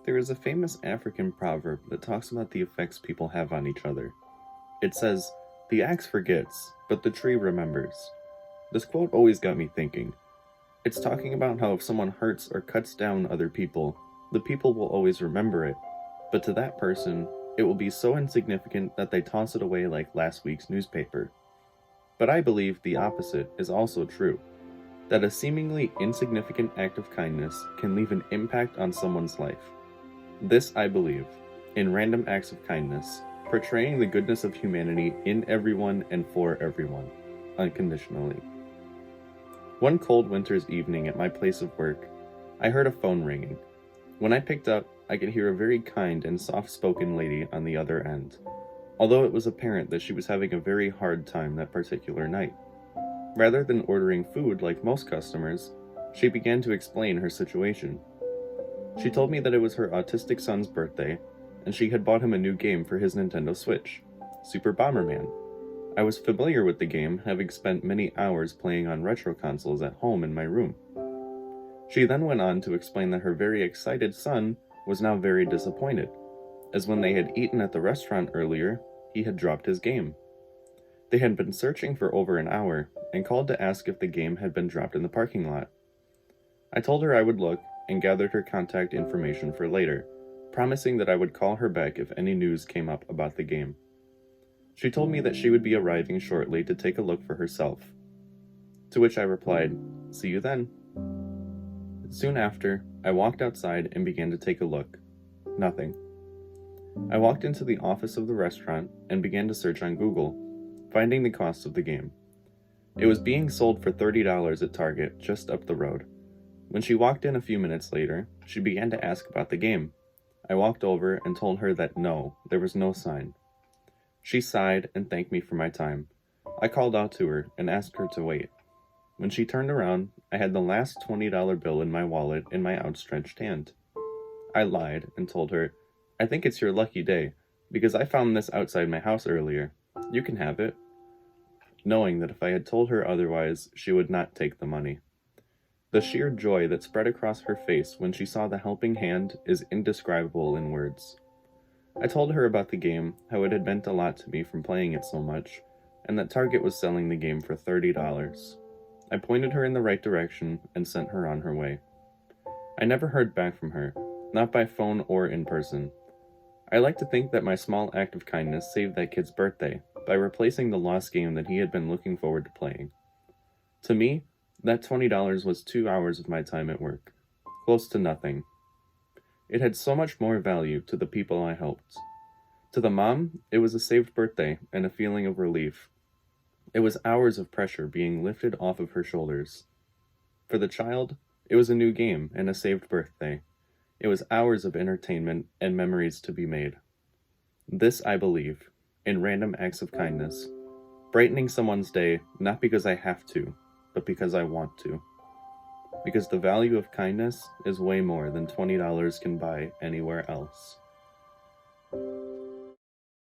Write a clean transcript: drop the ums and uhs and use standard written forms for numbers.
There is a famous African proverb that talks about the effects people have on each other. It says, "The axe forgets, but the tree remembers." This quote always got me thinking. It's talking about how if someone hurts or cuts down other people, the people will always remember it, but to that person, it will be so insignificant that they toss it away like last week's newspaper. But I believe the opposite is also true, that a seemingly insignificant act of kindness can leave an impact on someone's life. This I believe, in Random Acts of Kindness, portraying the goodness of humanity in everyone and for everyone, unconditionally. One cold winter's evening at my place of work, I heard a phone ringing. When I picked up, I could hear a very kind and soft-spoken lady on the other end, although it was apparent that she was having a very hard time that particular night. Rather than ordering food like most customers, she began to explain her situation. She told me that it was her autistic son's birthday, and she had bought him a new game for his Nintendo Switch, Super Bomberman. I was familiar with the game, having spent many hours playing on retro consoles at home in my room. She then went on to explain that her very excited son was now very disappointed, as when they had eaten at the restaurant earlier, he had dropped his game. They had been searching for over an hour, and called to ask if the game had been dropped in the parking lot. I told her I would look, and gathered her contact information for later, promising that I would call her back if any news came up about the game. She told me that she would be arriving shortly to take a look for herself. To which I replied, "See you then." Soon after, I walked outside and began to take a look. Nothing. I walked into the office of the restaurant and began to search on Google, finding the cost of the game. It was being sold for $30 at Target, just up the road. When she walked in a few minutes later, she began to ask about the game. I walked over and told her that no, there was no sign. She sighed and thanked me for my time. I called out to her and asked her to wait. When she turned around, I had the last $20 bill in my wallet in my outstretched hand. I lied and told her, "I think it's your lucky day, because I found this outside my house earlier. You can have it," knowing that if I had told her otherwise, she would not take the money. The sheer joy that spread across her face when she saw the helping hand is indescribable in words. I told her about the game, how it had meant a lot to me from playing it so much, and that Target was selling the game for $30. I pointed her in the right direction and sent her on her way. I never heard back from her, not by phone or in person. I like to think that my small act of kindness saved that kid's birthday by replacing the lost game that he had been looking forward to playing. To me, that $20 was 2 hours of my time at work, close to nothing. It had so much more value to the people I helped. To the mom, it was a saved birthday and a feeling of relief. It was hours of pressure being lifted off of her shoulders. For the child, it was a new game and a saved birthday. It was hours of entertainment and memories to be made. This I believe, in Random Acts of Kindness, brightening someone's day not because I have to, but because I want to. Because the value of kindness is way more than $20 can buy anywhere else.